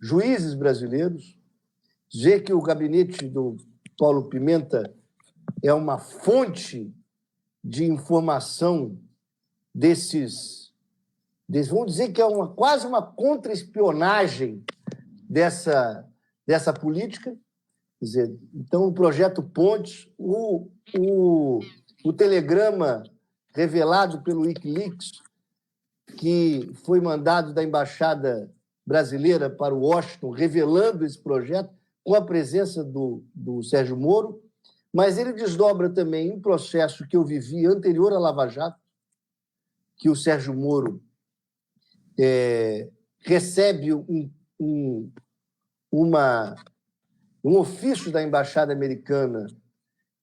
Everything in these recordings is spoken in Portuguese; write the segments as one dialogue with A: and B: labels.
A: juízes brasileiros, dizer que o gabinete do Paulo Pimenta é uma fonte de informação vamos dizer que é quase uma contra-espionagem dessa política. Quer dizer, então, o projeto Pontes, o telegrama revelado pelo Wikileaks, que foi mandado da Embaixada Brasileira para o Washington, revelando esse projeto, com a presença do Sérgio Moro, mas ele desdobra também um processo que eu vivi anterior à Lava Jato, que o Sérgio Moro recebe um ofício da Embaixada Americana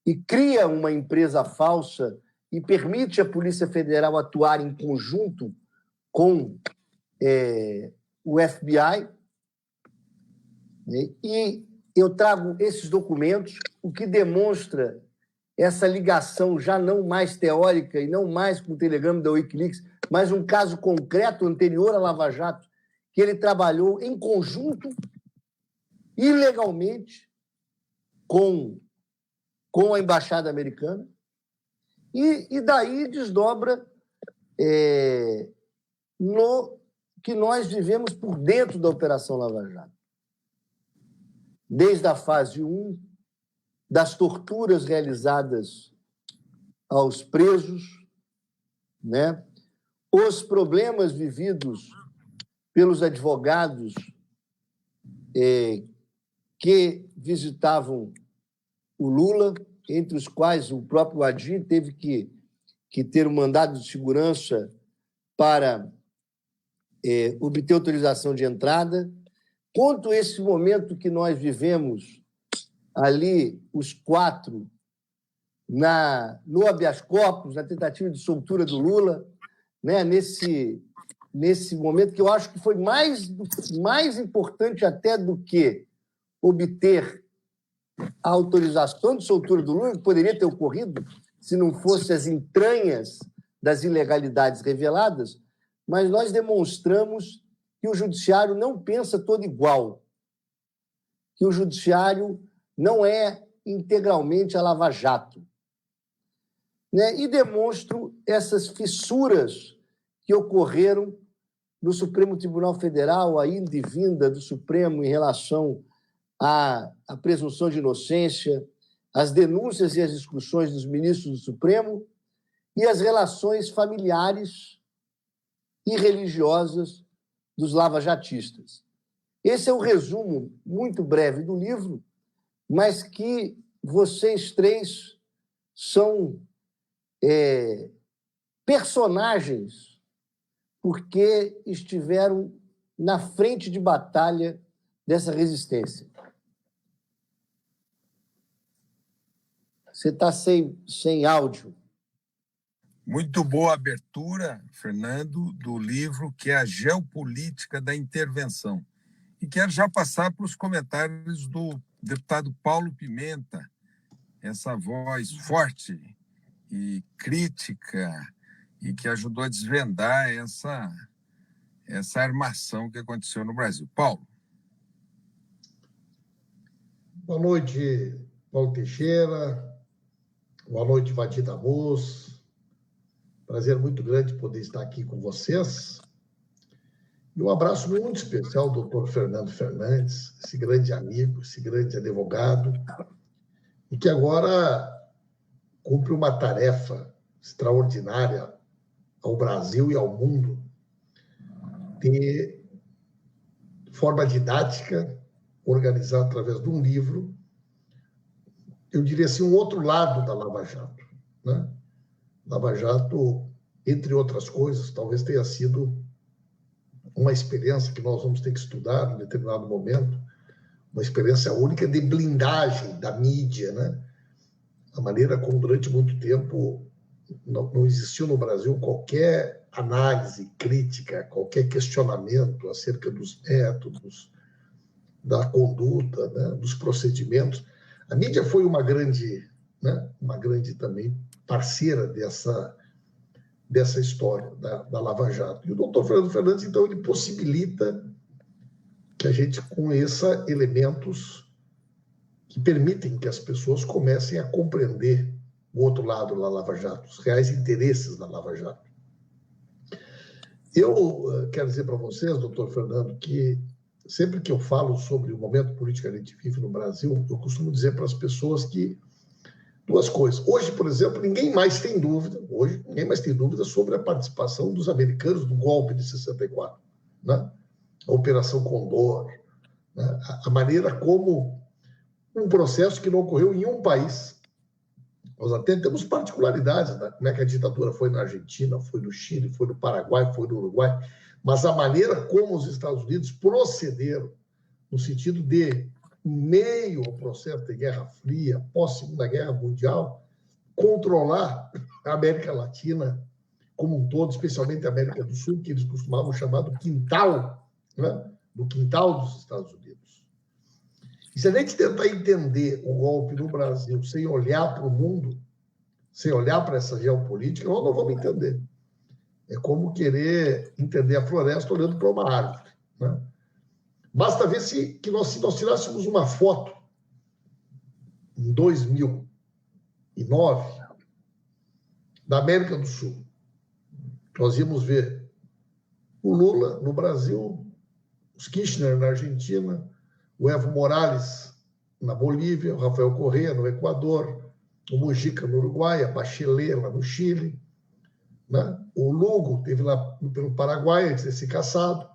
A: e cria uma empresa falsa e permite à Polícia Federal atuar em conjunto com o FBI. E eu trago esses documentos, o que demonstra essa ligação já não mais teórica e não mais com o telegrama da Wikileaks, mas um caso concreto anterior à Lava Jato, que ele trabalhou em conjunto, ilegalmente, com a Embaixada Americana, e daí desdobra no que nós vivemos por dentro da Operação Lava Jato. Desde a fase 1, das torturas realizadas aos presos, né? Os problemas vividos pelos advogados que visitavam o Lula, entre os quais o próprio Adir teve que ter um mandado de segurança para obter autorização de entrada. Quanto esse momento que nós vivemos ali, os 4, no habeas corpus, na tentativa de soltura do Lula, né, nesse momento que eu acho que foi mais importante até do que obter a autorização de soltura do Lula, que poderia ter ocorrido se não fossem as entranhas das ilegalidades reveladas, mas nós demonstramos que o judiciário não pensa todo igual, que o judiciário não é integralmente a Lava Jato, né? E demonstro essas fissuras que ocorreram no Supremo Tribunal Federal, a ida e vinda do Supremo em relação à presunção de inocência, as denúncias e as discussões dos ministros do Supremo e as relações familiares e religiosas dos lavajatistas. Esse é o resumo muito breve do livro, mas que vocês 3 são personagens porque estiveram na frente de batalha dessa resistência. Você está sem áudio.
B: Muito boa abertura, Fernando, do livro que é a Geopolítica da Intervenção. E quero já passar para os comentários do deputado Paulo Pimenta, essa voz forte e crítica e que ajudou a desvendar essa armação que aconteceu no Brasil. Paulo.
C: Boa noite, Paulo Teixeira. Boa noite, Vadir Damus. Prazer muito grande poder estar aqui com vocês. E um abraço muito especial ao doutor Fernando Fernandes, esse grande amigo, esse grande advogado, e que agora cumpre uma tarefa extraordinária ao Brasil e ao mundo, de forma didática, organizada através de um livro, eu diria assim, um outro lado da Lava Jato, né? Lava Jato, entre outras coisas, talvez tenha sido uma experiência que nós vamos ter que estudar em determinado momento, uma experiência única de blindagem da mídia, né? A maneira como, durante muito tempo, não existiu no Brasil qualquer análise crítica, qualquer questionamento acerca dos métodos, da conduta, né? Dos procedimentos. A mídia foi uma grande também parceira dessa história da Lava Jato. E o doutor Fernando Fernandes, então, ele possibilita que a gente conheça elementos que permitem que as pessoas comecem a compreender o outro lado da Lava Jato, os reais interesses da Lava Jato. Eu quero dizer para vocês, doutor Fernando, que sempre que eu falo sobre o momento político que a gente vive no Brasil, eu costumo dizer para as pessoas que duas coisas. Hoje, por exemplo, ninguém mais tem dúvida sobre a participação dos americanos no golpe de 64, né? A Operação Condor, né? A maneira como um processo que não ocorreu em um país. Nós até temos particularidades, né? Como é que a ditadura foi na Argentina, foi no Chile, foi no Paraguai, foi no Uruguai, mas a maneira como os Estados Unidos procederam no sentido de, em meio ao processo de Guerra Fria, pós-Segunda Guerra Mundial, controlar a América Latina como um todo, especialmente a América do Sul, que eles costumavam chamar do quintal, né? Do quintal dos Estados Unidos. E se a gente tentar entender o golpe no Brasil sem olhar para o mundo, sem olhar para essa geopolítica, nós não vamos entender. É como querer entender a floresta olhando para uma árvore, né? Basta ver se nós tirássemos uma foto em 2009 da América do Sul. Nós íamos ver o Lula no Brasil, os Kirchner na Argentina, o Evo Morales na Bolívia, o Rafael Correa no Equador, o Mujica no Uruguai, a Bachelet lá no Chile, né? O Lugo esteve lá pelo Paraguai antes de ser caçado,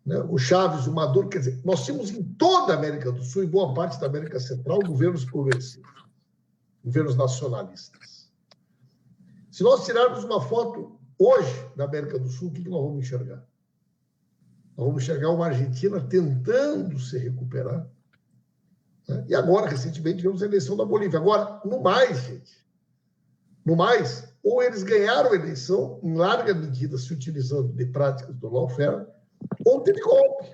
C: né? O Chaves, o Maduro, quer dizer, nós tínhamos em toda a América do Sul e boa parte da América Central governos progressivos, governos nacionalistas. Se nós tirarmos uma foto hoje da América do Sul, o que nós vamos enxergar? Nós vamos enxergar uma Argentina tentando se recuperar, né? E agora, recentemente, tivemos a eleição da Bolívia. Agora, no mais, gente, ou eles ganharam a eleição, em larga medida, se utilizando de práticas do lawfare, ou teve golpe,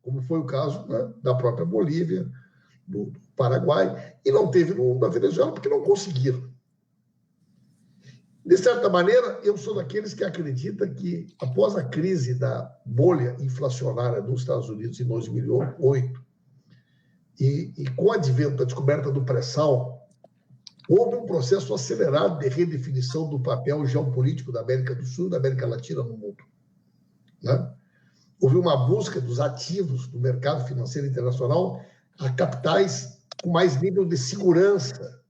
C: como foi o caso, né, da própria Bolívia, do Paraguai, e não teve na Venezuela, porque não conseguiram. De certa maneira, eu sou daqueles que acreditam que, após a crise da bolha inflacionária dos Estados Unidos em 2008, e com o advento da descoberta do pré-sal, houve um processo acelerado de redefinição do papel geopolítico da América do Sul e da América Latina no mundo, né? Houve uma busca dos ativos do mercado financeiro internacional a capitais com mais nível de segurança,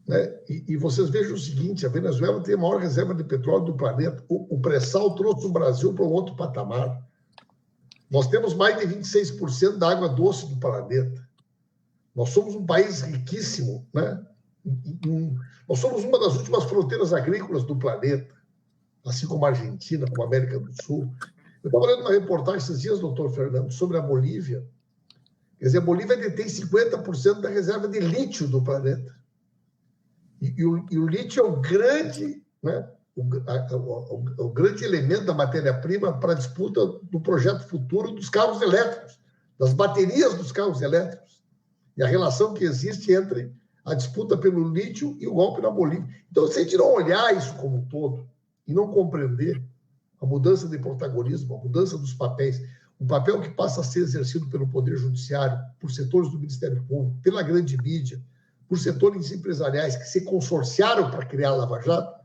C: né? E vocês vejam o seguinte, a Venezuela tem a maior reserva de petróleo do planeta. O pré-sal trouxe o Brasil para um outro patamar. Nós temos mais de 26% da água doce do planeta. Nós somos um país riquíssimo, né? Nós somos uma das últimas fronteiras agrícolas do planeta, assim como a Argentina, como a América do Sul. Eu estava lendo uma reportagem esses dias, doutor Fernando, sobre a Bolívia. Quer dizer, a Bolívia detém 50% da reserva de lítio do planeta. E o lítio é o grande, né, o grande elemento da matéria-prima para a disputa do projeto futuro dos carros elétricos, das baterias dos carros elétricos, e a relação que existe entre a disputa pelo lítio e o golpe na Bolívia. Então, se a gente não olhar isso como um todo e não compreender a mudança de protagonismo, a mudança dos papéis, um papel que passa a ser exercido pelo Poder Judiciário, por setores do Ministério Público, pela grande mídia, por setores empresariais que se consorciaram para criar a Lava Jato,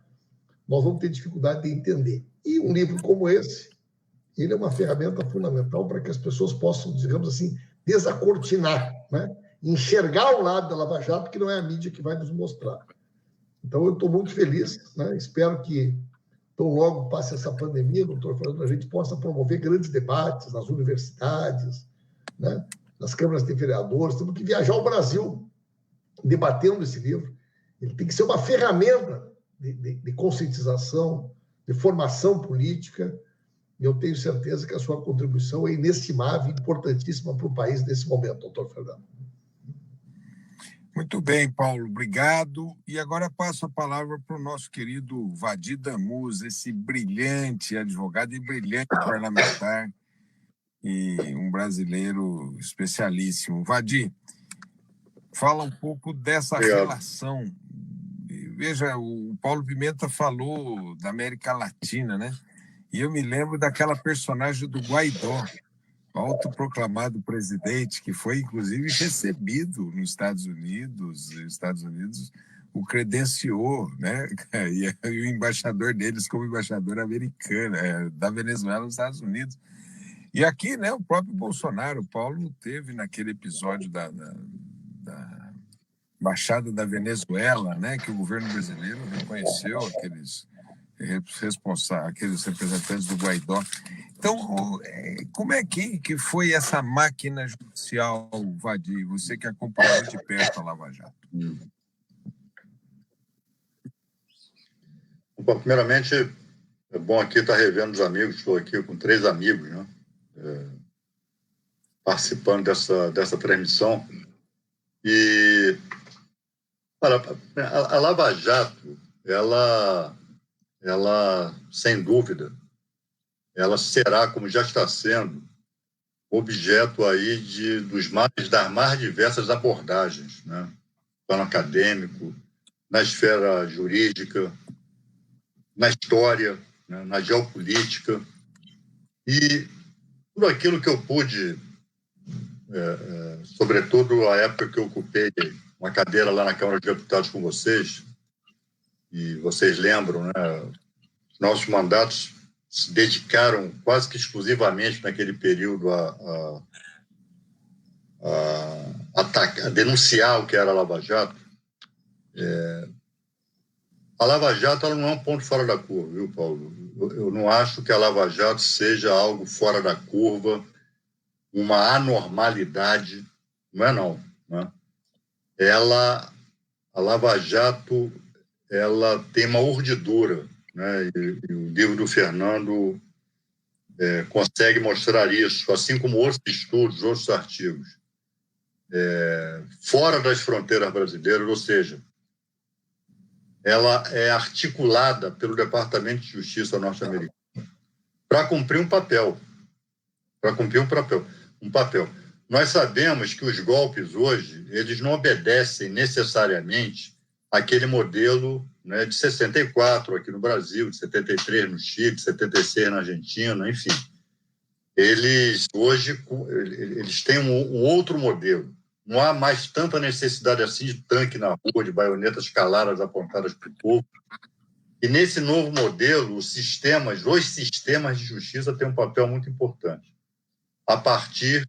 C: nós vamos ter dificuldade de entender. E um livro como esse, ele é uma ferramenta fundamental para que as pessoas possam, digamos assim, desacortinar, né? Enxergar o lado da Lava Jato, que não é a mídia que vai nos mostrar. Então, eu estou muito feliz, né? Espero que, tão logo passe essa pandemia, doutor Fernando, a gente possa promover grandes debates nas universidades, né? Nas câmaras de vereadores. Temos que viajar ao Brasil debatendo esse livro. Ele tem que ser uma ferramenta de conscientização, de formação política, e eu tenho certeza que a sua contribuição é inestimável e importantíssima para o país nesse momento, doutor Fernando.
B: Muito bem, Paulo, obrigado. E agora passo a palavra para o nosso querido Vadi Damuz, esse brilhante advogado e brilhante parlamentar, e um brasileiro especialíssimo. Vadi, fala um pouco dessa relação. Veja, o Paulo Pimenta falou da América Latina, né? E eu me lembro daquela personagem do Guaidó, autoproclamado presidente, que foi, inclusive, recebido nos Estados Unidos. Os Estados Unidos o credenciou, né? E o embaixador deles como embaixador americano, da Venezuela nos Estados Unidos. E aqui, né, o próprio Bolsonaro, o Paulo, teve naquele episódio da Embaixada da Venezuela, né, que o governo brasileiro reconheceu aqueles representantes do Guaidó. Então, como é que foi essa máquina judicial, Vadi? Você que acompanhou de perto a Lava Jato.
D: Bom, primeiramente, é bom aqui estar revendo os amigos. Estou aqui com 3 amigos, né, participando dessa transmissão. E a Lava Jato, ela, sem dúvida, ela será, como já está sendo, objeto aí das mais diversas abordagens, né? No plano acadêmico, na esfera jurídica, na história, né? Na geopolítica. E tudo aquilo que eu pude, sobretudo a época que eu ocupei uma cadeira lá na Câmara de Deputados com vocês, e vocês lembram, né? Nossos mandatos se dedicaram quase que exclusivamente naquele período a denunciar o que era a Lava Jato. A Lava Jato ela não é um ponto fora da curva, viu, Paulo? Eu não acho que a Lava Jato seja algo fora da curva, uma anormalidade. Não é, não. Né? A Lava Jato, ela tem uma urdidura, né? E o livro do Fernando consegue mostrar isso, assim como outros estudos, outros artigos, fora das fronteiras brasileiras, ou seja, ela é articulada pelo Departamento de Justiça norte-americano para cumprir um papel. Nós sabemos que os golpes hoje, eles não obedecem necessariamente àquele modelo, né, de 64 aqui no Brasil, de 73 no Chile, de 76 na Argentina, enfim. Eles hoje eles têm um outro modelo. Não há mais tanta necessidade assim de tanque na rua, de baionetas caladas apontadas para o povo. E nesse novo modelo, os sistemas de justiça têm um papel muito importante. A partir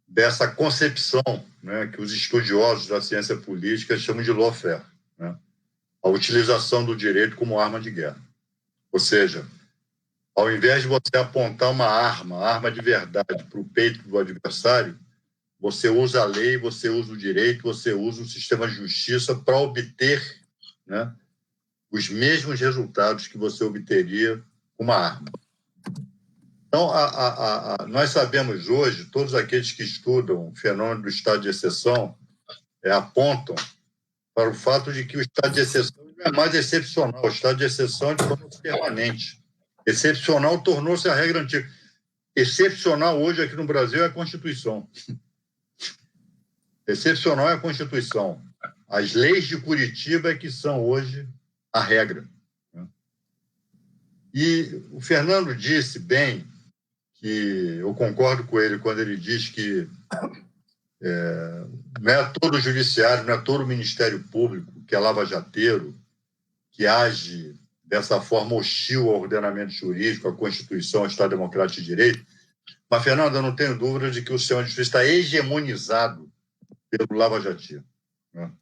D: dessa concepção, né, que os estudiosos da ciência política chamam de lawfare, né, a utilização do direito como arma de guerra. Ou seja, ao invés de você apontar uma arma de verdade para o peito do adversário, você usa a lei, você usa o direito, você usa o sistema de justiça para obter, né, os mesmos resultados que você obteria com uma arma. Então, nós sabemos hoje, todos aqueles que estudam o fenômeno do estado de exceção apontam para o fato de que o estado de exceção não é mais excepcional, o estado de exceção tornou-se permanente. Excepcional tornou-se a regra antiga. Excepcional hoje aqui no Brasil é a Constituição. Excepcional é a Constituição. As leis de Curitiba é que são hoje a regra. E o Fernando disse bem, que eu concordo com ele quando ele diz que não é todo o judiciário, não é todo o Ministério Público que é lava-jateiro, que age dessa forma hostil ao ordenamento jurídico, à Constituição, ao Estado Democrático de Direito. Mas, Fernando, eu não tenho dúvida de que o sistema de justiça está hegemonizado pelo lava-jatismo. Né?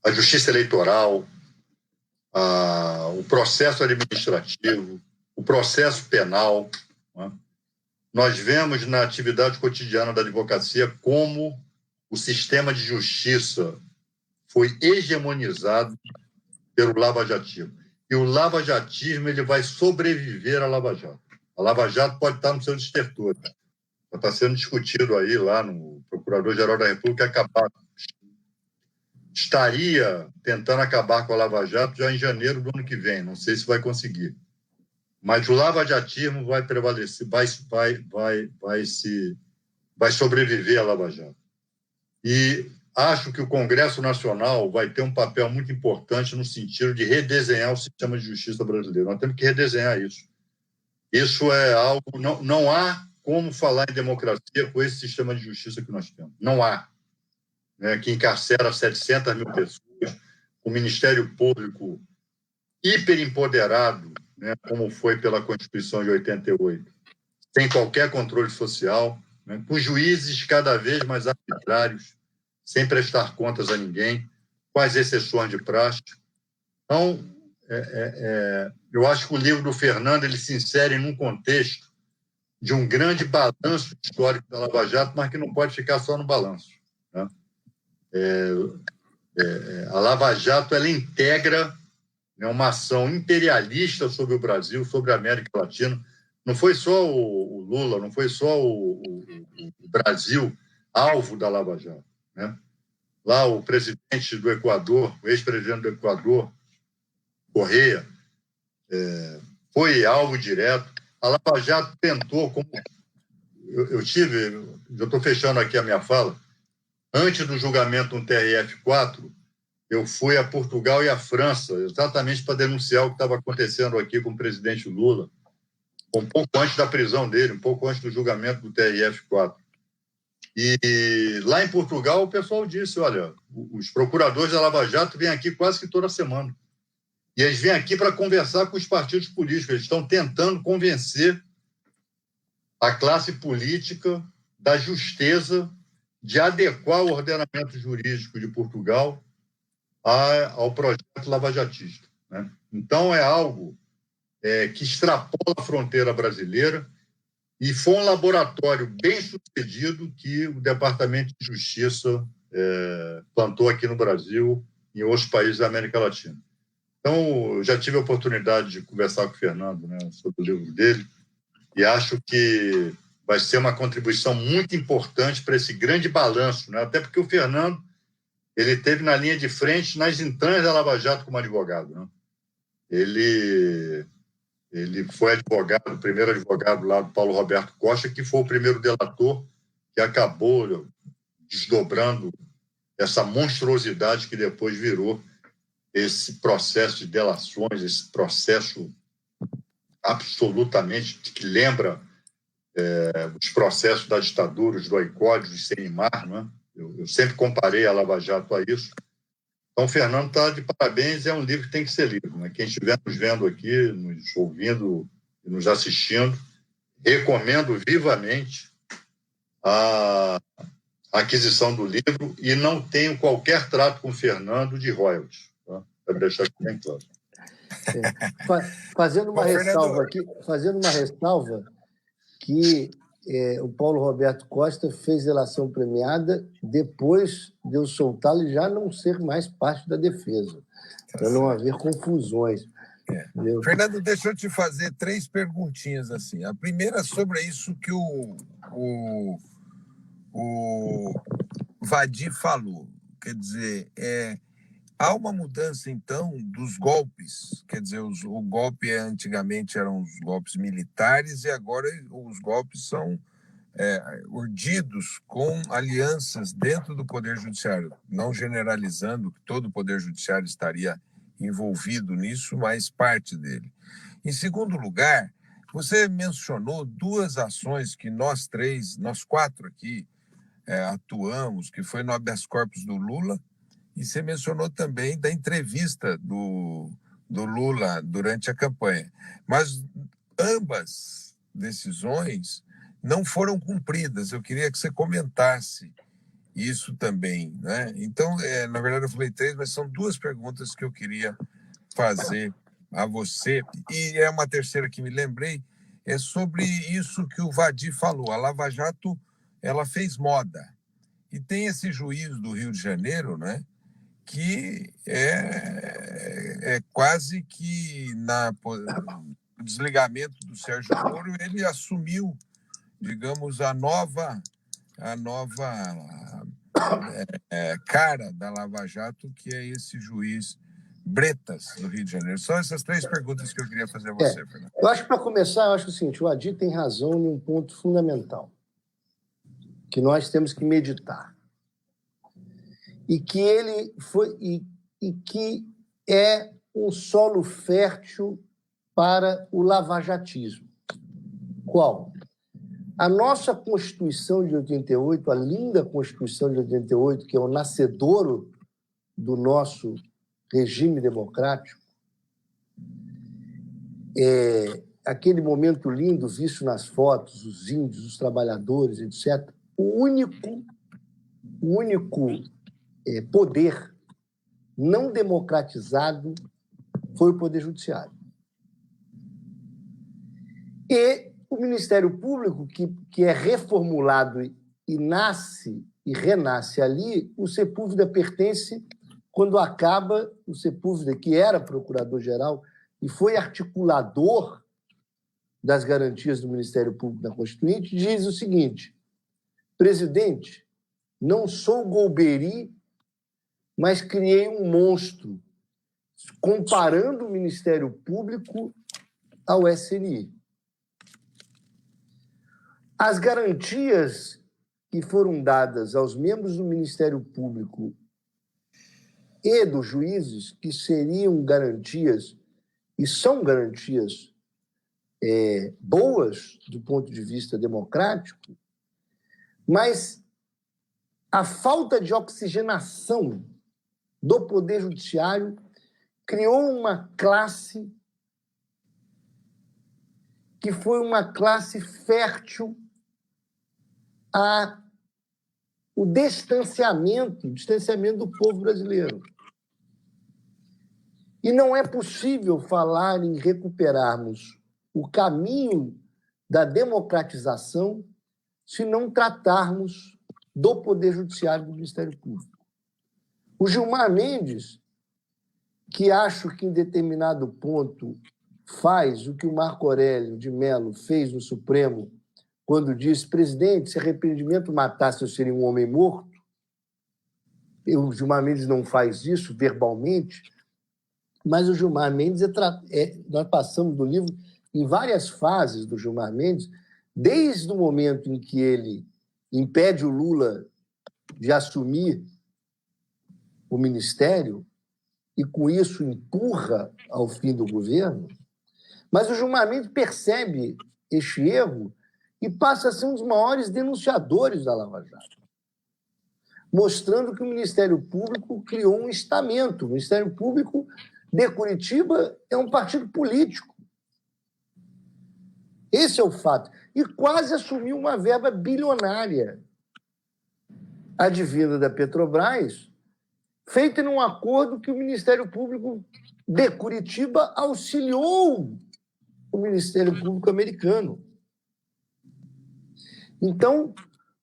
D: A justiça eleitoral, o processo administrativo, o processo penal. Né? Nós vemos na atividade cotidiana da advocacia como o sistema de justiça foi hegemonizado pelo lava-jatismo. E o lava-jatismo ele vai sobreviver à Lava Jato. A Lava Jato pode estar no seu estertor. Já está sendo discutido aí lá no Procurador-Geral da República estaria tentando acabar com a Lava Jato já em janeiro do ano que vem. Não sei se vai conseguir. Mas o lava-jatismo vai prevalecer, vai sobreviver à Lava Jato. E acho que o Congresso Nacional vai ter um papel muito importante no sentido de redesenhar o sistema de justiça brasileiro. Nós temos que redesenhar isso. Isso é algo... Não há como falar em democracia com esse sistema de justiça que nós temos. Não há. Né, que encarcera 700 mil pessoas, o Ministério Público hipeремpoderado, né, como foi pela Constituição de 88, sem qualquer controle social, né, com juízes cada vez mais arbitrários, sem prestar contas a ninguém, com as exceções de praxe. Então, eu acho que o livro do Fernando ele se insere num contexto de um grande balanço histórico da Lava Jato, mas que não pode ficar só no balanço. Né? A Lava Jato ela integra, né, uma ação imperialista sobre o Brasil, sobre a América Latina. Não foi só o Lula, não foi só o Brasil alvo da Lava Jato. Né? Lá o presidente do Equador, o ex-presidente do Equador, Correia, foi alvo direto. A Lava Jato tentou, como eu estou fechando aqui a minha fala, antes do julgamento no TRF4, eu fui a Portugal e a França, exatamente para denunciar o que estava acontecendo aqui com o presidente Lula, um pouco antes da prisão dele, um pouco antes do julgamento do TRF4. E lá em Portugal, o pessoal disse, olha, os procuradores da Lava Jato vêm aqui quase que toda semana. E eles vêm aqui para conversar com os partidos políticos. Eles estão tentando convencer a classe política da justeza de adequar o ordenamento jurídico de Portugal ao projeto lavajatista. Né? Então, é algo que extrapola a fronteira brasileira e foi um laboratório bem sucedido que o Departamento de Justiça plantou aqui no Brasil e em outros países da América Latina. Então, eu já tive a oportunidade de conversar com o Fernando, né, sobre o livro dele e acho que vai ser uma contribuição muito importante para esse grande balanço, né? Até porque o Fernando ele esteve na linha de frente nas entranhas da Lava Jato como advogado. Né? Ele foi advogado, o primeiro advogado lá do Paulo Roberto Costa, que foi o primeiro delator que acabou desdobrando essa monstruosidade que depois virou esse processo de delações, esse processo absolutamente que lembra os processos da ditadura, os doicódios, os Senimar, né? Eu sempre comparei a Lava Jato a isso. Então, o Fernando está de parabéns, é um livro que tem que ser lido. Né? Quem estiver nos vendo aqui, nos ouvindo e nos assistindo, recomendo vivamente a aquisição do livro e não tenho qualquer trato com o Fernando de royalties. Tá? Para deixar bem claro.
A: Fazendo uma ressalva aqui, que o Paulo Roberto Costa fez delação premiada depois de eu soltá-lo e já não ser mais parte da defesa, para não haver confusões.
B: Fernando, deixa eu te fazer 3 perguntinhas assim. A primeira sobre isso que o Vadir falou. Quer dizer, há uma mudança, então, dos golpes. Quer dizer, o golpe antigamente eram os golpes militares e agora os golpes são urdidos com alianças dentro do Poder Judiciário, não generalizando que todo o Poder Judiciário estaria envolvido nisso, mas parte dele. Em segundo lugar, você mencionou 2 ações que nós 4 aqui atuamos, que foi no habeas corpus do Lula, e você mencionou também da entrevista do Lula durante a campanha. Mas ambas decisões não foram cumpridas. Eu queria que você comentasse isso também. Né? Então, na verdade, eu falei 3, mas são 2 perguntas que eu queria fazer a você. E uma terceira que me lembrei, é sobre isso que o Vadir falou. A Lava Jato ela fez moda. E tem esse juiz do Rio de Janeiro, né? Que é quase que no desligamento do Sérgio Moro, ele assumiu, digamos, a nova cara da Lava Jato, que é esse juiz Bretas, do Rio de Janeiro. São essas 3 perguntas que eu queria fazer a você, Fernando.
A: Eu acho que, para começar, eu acho o seguinte, o Vadir tem razão em um ponto fundamental, que nós temos que meditar. e que ele foi e que é um solo fértil para o lavajatismo. Qual? A nossa Constituição de 88, a linda Constituição de 88, que é o nascedouro do nosso regime democrático, aquele momento lindo visto nas fotos, os índios, os trabalhadores, etc. O único poder não democratizado foi o Poder Judiciário. E o Ministério Público, que é reformulado e nasce e renasce ali, o Sepúlveda pertence, quando acaba o Sepúlveda, que era procurador-geral e foi articulador das garantias do Ministério Público da Constituinte, diz o seguinte: presidente, não sou golbery, mas criei um monstro, comparando o Ministério Público ao SNI. As garantias que foram dadas aos membros do Ministério Público e dos juízes, que seriam garantias, e são garantias boas do ponto de vista democrático, mas a falta de oxigenação do Poder Judiciário criou uma classe que foi uma classe fértil o distanciamento do povo brasileiro. E não é possível falar em recuperarmos o caminho da democratização se não tratarmos do Poder Judiciário e do Ministério Público. O Gilmar Mendes, que acho que em determinado ponto faz o que o Marco Aurélio de Mello fez no Supremo, quando disse: presidente, se arrependimento matasse, eu seria um homem morto. O Gilmar Mendes não faz isso verbalmente, mas o Gilmar Mendes nós passamos do livro em várias fases do Gilmar Mendes, desde o momento em que ele impede o Lula de assumir o ministério e, com isso, empurra ao fim do governo. Mas o Gilmar Mendes percebe este erro e passa a ser um dos maiores denunciadores da Lava Jato, mostrando que o Ministério Público criou um estamento. O Ministério Público de Curitiba é um partido político. Esse é o fato. E quase assumiu uma verba bilionária advinda da Petrobras, feita num acordo que o Ministério Público de Curitiba auxiliou o Ministério Público americano. Então,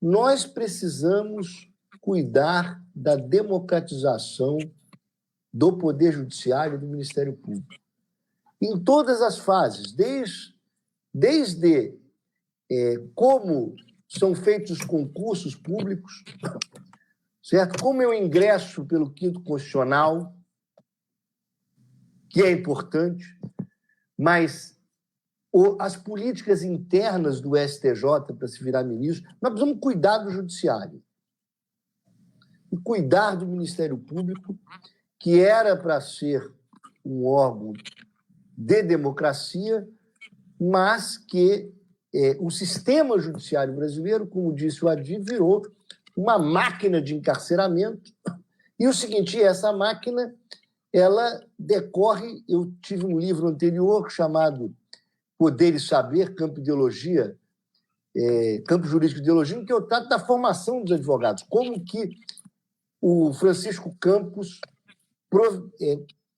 A: nós precisamos cuidar da democratização do Poder Judiciário e do Ministério Público. Em todas as fases, desde como são feitos os concursos públicos, certo? Como eu ingresso pelo 5º Constitucional, que é importante, mas as políticas internas do STJ para se virar ministro, nós precisamos cuidar do Judiciário e cuidar do Ministério Público, que era para ser um órgão de democracia, mas que o sistema judiciário brasileiro, como disse o Adi, virou uma máquina de encarceramento. E o seguinte, essa máquina, ela decorre... Eu tive um livro anterior chamado Poder e Saber, Campo Ideologia, Campo Jurídico de Ideologia, em que eu trato da formação dos advogados, como que o Francisco Campos,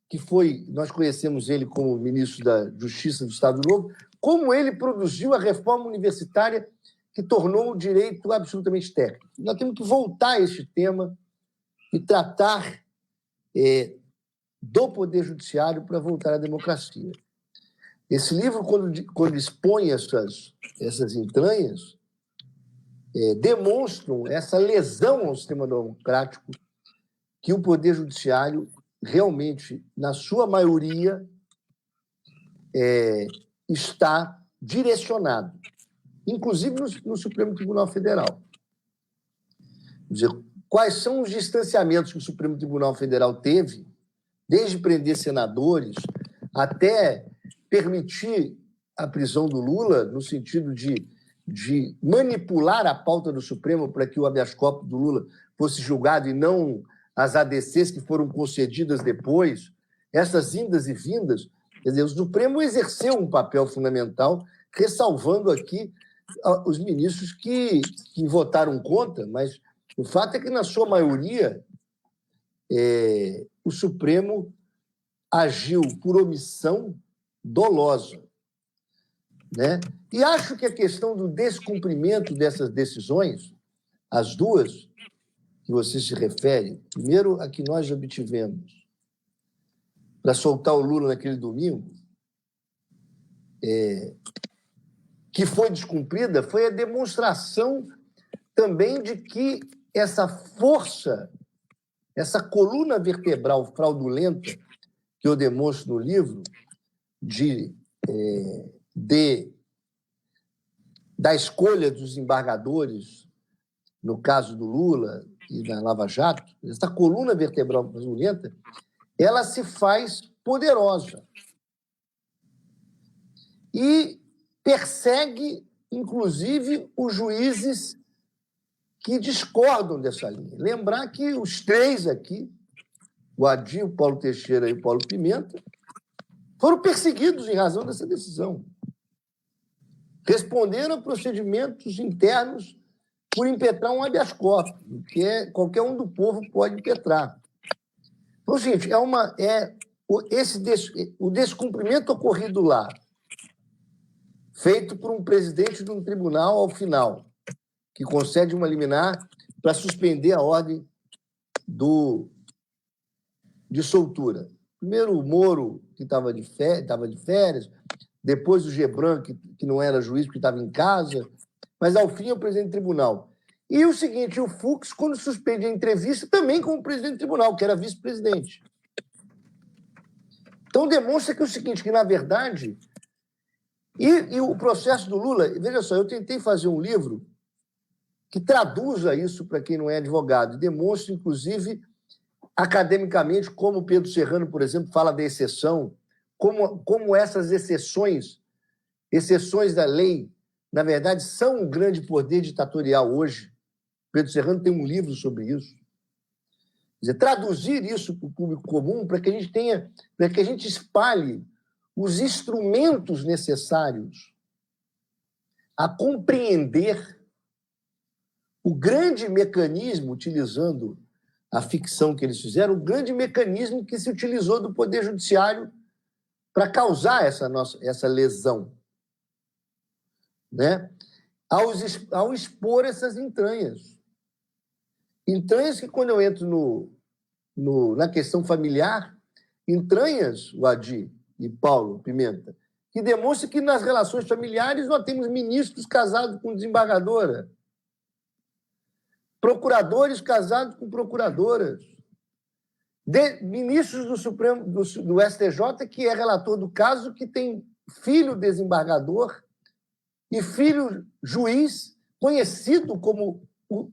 A: que nós conhecemos ele como ministro da Justiça do Estado Novo, como ele produziu a reforma universitária que tornou o direito absolutamente técnico. Nós temos que voltar a este tema e tratar do Poder Judiciário para voltar à democracia. Esse livro, quando expõe essas entranhas, demonstram essa lesão ao sistema democrático que o Poder Judiciário realmente, na sua maioria, está direcionado, inclusive no Supremo Tribunal Federal. Quer dizer, quais são os distanciamentos que o Supremo Tribunal Federal teve, desde prender senadores até permitir a prisão do Lula, no sentido de manipular a pauta do Supremo para que o habeas corpus do Lula fosse julgado e não as ADCs que foram concedidas depois, essas indas e vindas. Quer dizer, o Supremo exerceu um papel fundamental, ressalvando aqui os ministros que votaram contra, mas o fato é que, na sua maioria, o Supremo agiu por omissão dolosa, né? E acho que a questão do descumprimento dessas decisões, as duas que você se refere, primeiro a que nós obtivemos para soltar o Lula naquele domingo, que foi descumprida, foi a demonstração também de que essa força, essa coluna vertebral fraudulenta que eu demonstro no livro, da escolha dos embargadores, no caso do Lula e da Lava Jato, essa coluna vertebral fraudulenta, ela se faz poderosa e persegue, inclusive, os juízes que discordam dessa linha. Lembrar que os três aqui, o Adir, o Paulo Teixeira e o Paulo Pimenta, foram perseguidos em razão dessa decisão. Responderam a procedimentos internos por impetrar um habeas corpus, que qualquer um do povo pode impetrar. Então, gente, o descumprimento ocorrido lá, feito por um presidente de um tribunal ao final, que concede uma liminar para suspender a ordem de soltura. Primeiro o Moro, que estava de férias, depois o Gebran, que não era juiz porque estava em casa, mas, ao fim, é o presidente do tribunal. E o seguinte, o Fux, quando suspende a entrevista, também como presidente do tribunal, que era vice-presidente. Então, demonstra que é o seguinte, que, na verdade... E o processo do Lula... Veja só, eu tentei fazer um livro que traduza isso para quem não é advogado, e demonstra, inclusive, academicamente, como o Pedro Serrano, por exemplo, fala da exceção, como essas exceções da lei, na verdade, são um grande poder ditatorial hoje. Pedro Serrano tem um livro sobre isso. Quer dizer, traduzir isso para o público comum para que a gente espalhe os instrumentos necessários a compreender o grande mecanismo, utilizando a ficção que eles fizeram, o grande mecanismo que se utilizou do Poder Judiciário para causar essa lesão, né? Ao expor essas entranhas. Entranhas que, quando eu entro na questão familiar, entranhas, o Adir e Paulo Pimenta, que demonstra que nas relações familiares nós temos ministros casados com desembargadora, procuradores casados com procuradoras, ministros do Supremo, do STJ, que é relator do caso, que tem filho desembargador e filho juiz, conhecido como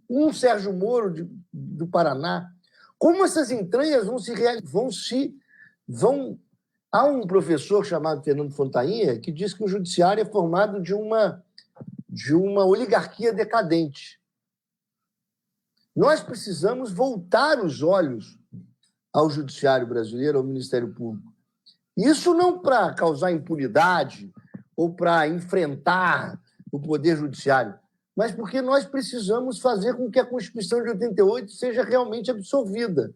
A: um Sérgio Moro do Paraná. Como essas entranhas vão. Há um professor chamado Fernando Fontainha que diz que o judiciário é formado de uma oligarquia decadente. Nós precisamos voltar os olhos ao judiciário brasileiro, ao Ministério Público. Isso não para causar impunidade ou para enfrentar o Poder Judiciário, mas porque nós precisamos fazer com que a Constituição de 88 seja realmente absorvida.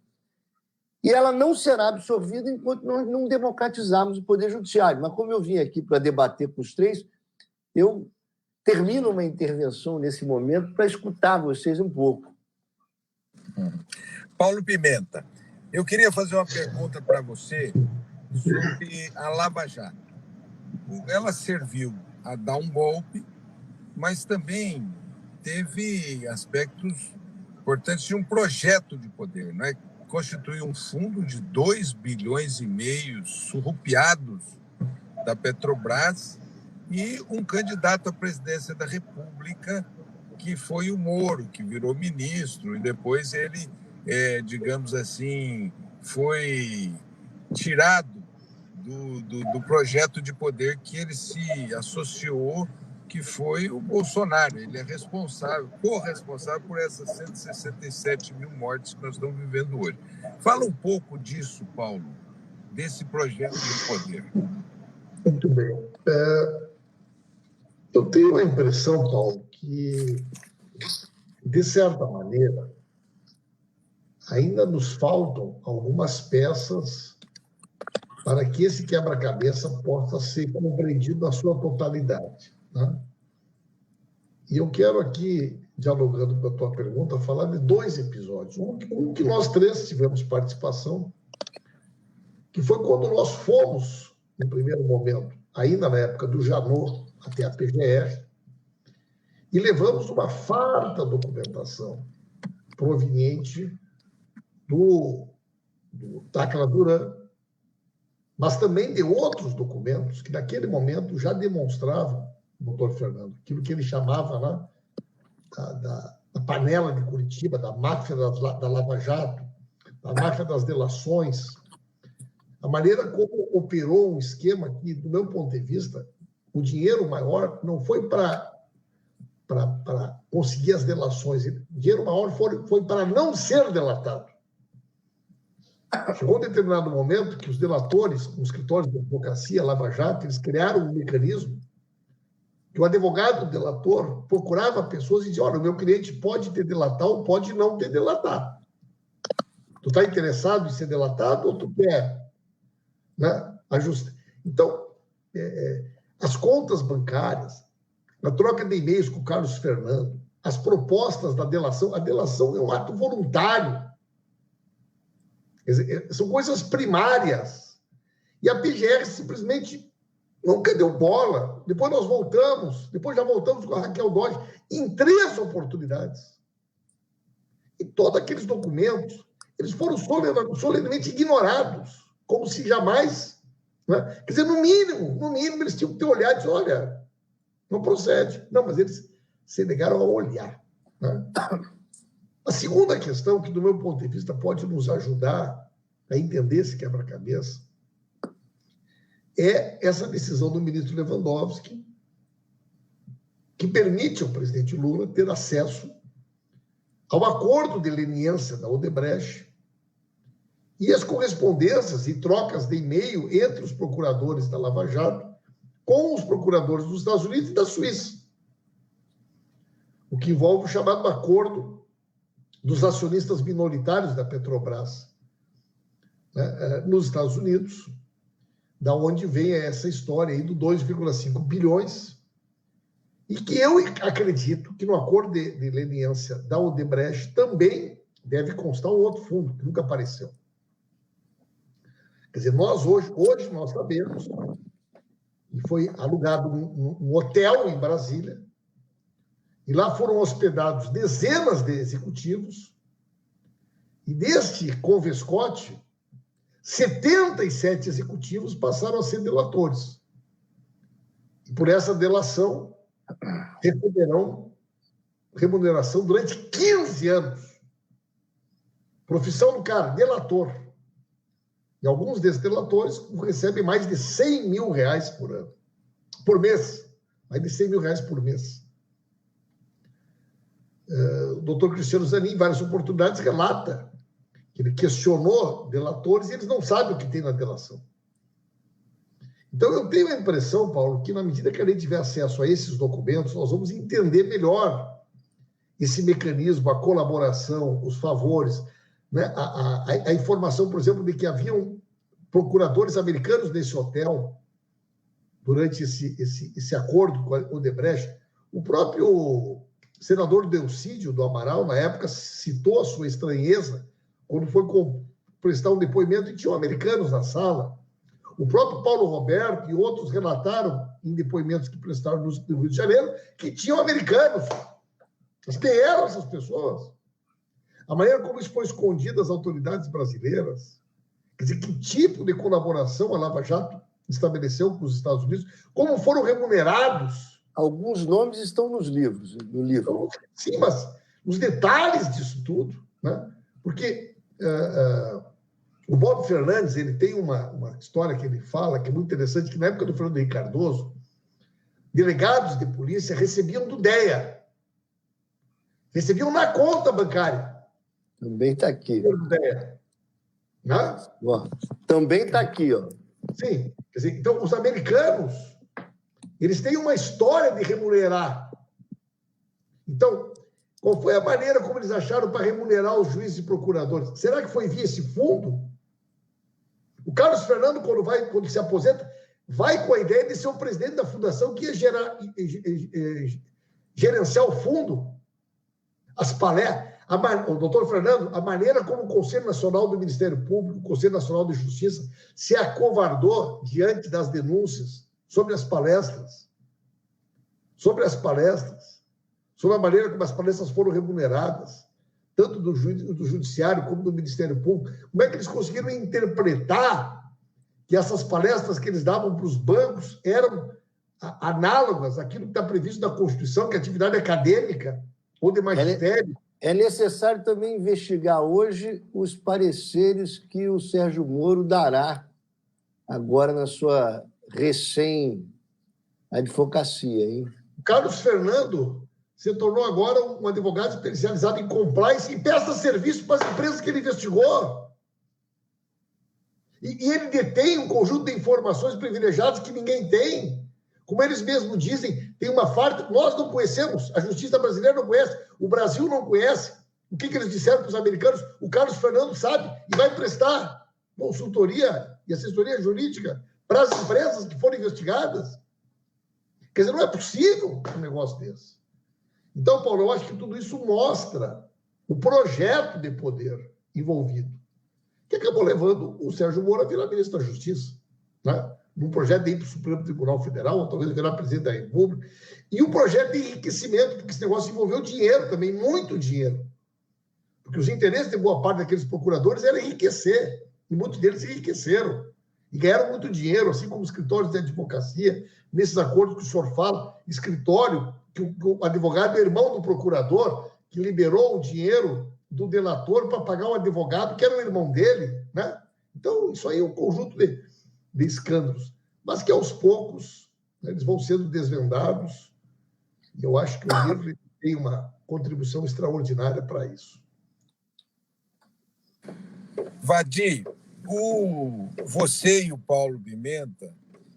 A: E ela não será absorvida enquanto nós não democratizarmos o Poder Judiciário. Mas, como eu vim aqui para debater com os três, eu termino uma intervenção nesse momento para escutar vocês um pouco.
B: Paulo Pimenta, eu queria fazer uma pergunta para você sobre a Lava Jato. Ela serviu a dar um golpe, mas também teve aspectos importantes de um projeto de poder, não é? Constituiu um fundo de 2,5 bilhões surrupiados da Petrobras e um candidato à presidência da República que foi o Moro, que virou ministro, e depois ele, digamos assim, foi tirado do projeto de poder que ele se associou, que foi o Bolsonaro. Ele é responsável, corresponsável por essas 167 mil mortes que nós estamos vivendo hoje. Fala um pouco disso, Paulo, desse projeto de poder.
C: Muito bem. Eu tenho a impressão, Paulo, que, de certa maneira, ainda nos faltam algumas peças para que esse quebra-cabeça possa ser compreendido na sua totalidade, né? E eu quero aqui, dialogando com a tua pergunta, falar de 2 episódios. Um que nós 3 tivemos participação, que foi quando nós fomos, no primeiro momento, ainda na época do Janot, até a PGR, e levamos uma farta documentação proveniente do Tacla Duran, mas também de outros documentos que, naquele momento, já demonstravam, doutor Fernando, aquilo que ele chamava, né, da panela de Curitiba, da máfia da Lava Jato, da máfia das delações, a maneira como operou um esquema que, do meu ponto de vista, o dinheiro maior não foi para conseguir as delações, o dinheiro maior foi para não ser delatado. Chegou um determinado momento que os delatores, os escritórios de advocacia, Lava Jato, eles criaram um mecanismo que o advogado delator procurava pessoas e dizia: olha, o meu cliente pode ter delatado ou pode não ter delatado. Tu está interessado em ser delatado ou tu quer, né, ajuste? Então, as contas bancárias, a troca de e-mails com o Carlos Fernando, as propostas da delação, a delação é um ato voluntário. Quer dizer, são coisas primárias. E a PGR simplesmente nunca deu bola. Depois nós voltamos, depois já voltamos com a Raquel Dodge em 3 oportunidades. E todos aqueles documentos, eles foram solenemente ignorados, como se jamais, né? Quer dizer, no mínimo, eles tinham que ter olhado e dizer: olha, não procede. Não, mas eles se negaram a olhar, né? A segunda questão, que do meu ponto de vista pode nos ajudar a entender esse quebra-cabeça, é essa decisão do ministro Lewandowski, que permite ao presidente Lula ter acesso ao acordo de leniência da Odebrecht e as correspondências e trocas de e-mail entre os procuradores da Lava Jato com os procuradores dos Estados Unidos e da Suíça, o que envolve o chamado acordo dos acionistas minoritários da Petrobras, né, nos Estados Unidos, da onde vem essa história aí do 2,5 bilhões, e que eu acredito que no acordo de leniência da Odebrecht também deve constar um outro fundo, que nunca apareceu. Quer dizer, nós hoje nós sabemos, e foi alugado um hotel em Brasília, e lá foram hospedados dezenas de executivos, e deste convescote, 77 executivos passaram a ser delatores. E por essa delação, receberão remuneração durante 15 anos. Profissão do cara, delator. E alguns desses delatores recebem mais de 100 mil reais por ano. Por mês. Mais de 100 mil reais por mês. O doutor Cristiano Zanin, em várias oportunidades, relata que ele questionou delatores e eles não sabem o que tem na delação. Então, eu tenho a impressão, Paulo, que na medida que a gente tiver acesso a esses documentos, nós vamos entender melhor esse mecanismo, a colaboração, os favores, né? A informação, por exemplo, de que haviam procuradores americanos nesse hotel durante esse acordo com a Odebrecht. O próprio senador Delcídio do Amaral, na época, citou a sua estranheza quando foi prestar um depoimento e tinham americanos na sala. O próprio Paulo Roberto e outros relataram em depoimentos que prestaram no Rio de Janeiro que tinham americanos. Mas quem eram essas pessoas? A maneira como isso foi escondido das autoridades brasileiras, quer dizer, que tipo de colaboração a Lava Jato estabeleceu com os Estados Unidos, como foram remunerados
A: alguns nomes estão no livro.
C: Sim, mas os detalhes disso tudo, né? Porque o Bob Fernandes, ele tem uma história que ele fala que é muito interessante, que na época do Fernando Henrique Cardoso, delegados de polícia recebiam do DEA. Recebiam na conta bancária.
A: Também está aqui.
C: Do DEA. Né?
A: Ó, também está aqui, ó.
C: Sim. Quer dizer, então, os americanos, eles têm uma história de remunerar. Então, qual foi a maneira como eles acharam para remunerar os juízes e procuradores? Será que foi via esse fundo? O Carlos Fernando, quando se aposenta, vai com a ideia de ser o presidente da fundação que ia gerenciar o fundo. As palestras. O doutor Fernando, a maneira como o Conselho Nacional do Ministério Público, o Conselho Nacional de Justiça, se acovardou diante das denúncias sobre as palestras, sobre a maneira como as palestras foram remuneradas, tanto do Judiciário como do Ministério Público. Como é que eles conseguiram interpretar que essas palestras que eles davam para os bancos eram análogas àquilo que está previsto na Constituição, que é atividade acadêmica ou de magistério?
A: É necessário também investigar hoje os pareceres que o Sérgio Moro dará agora na sua recém-advocacia, hein?
C: O Carlos Fernando se tornou agora um advogado especializado em compliance e presta serviço para as empresas que ele investigou. E ele detém um conjunto de informações privilegiadas que ninguém tem. Como eles mesmos dizem, tem uma farta. Nós não conhecemos, a justiça brasileira não conhece, o Brasil não conhece. O que eles disseram para os americanos? O Carlos Fernando sabe e vai prestar consultoria e assessoria jurídica para as empresas que foram investigadas. Quer dizer, não é possível um negócio desse. Então, Paulo, eu acho que tudo isso mostra o projeto de poder envolvido, que acabou levando o Sérgio Moro a virar ministro da Justiça, né? Num projeto de ir para o Supremo Tribunal Federal, ou talvez virar presidente da República, e um projeto de enriquecimento, porque esse negócio envolveu dinheiro também, muito dinheiro. Porque os interesses de boa parte daqueles procuradores era enriquecer, e muitos deles enriqueceram, e ganharam muito dinheiro, assim como escritórios de advocacia, nesses acordos que o senhor fala, escritório, que o advogado é irmão do procurador, que liberou o dinheiro do delator para pagar um advogado que era o irmão dele, né? Então, isso aí é um conjunto de escândalos, mas que aos poucos, né, eles vão sendo desvendados, e eu acho que o livro tem uma contribuição extraordinária para isso.
B: Vadi, você e o Paulo Pimenta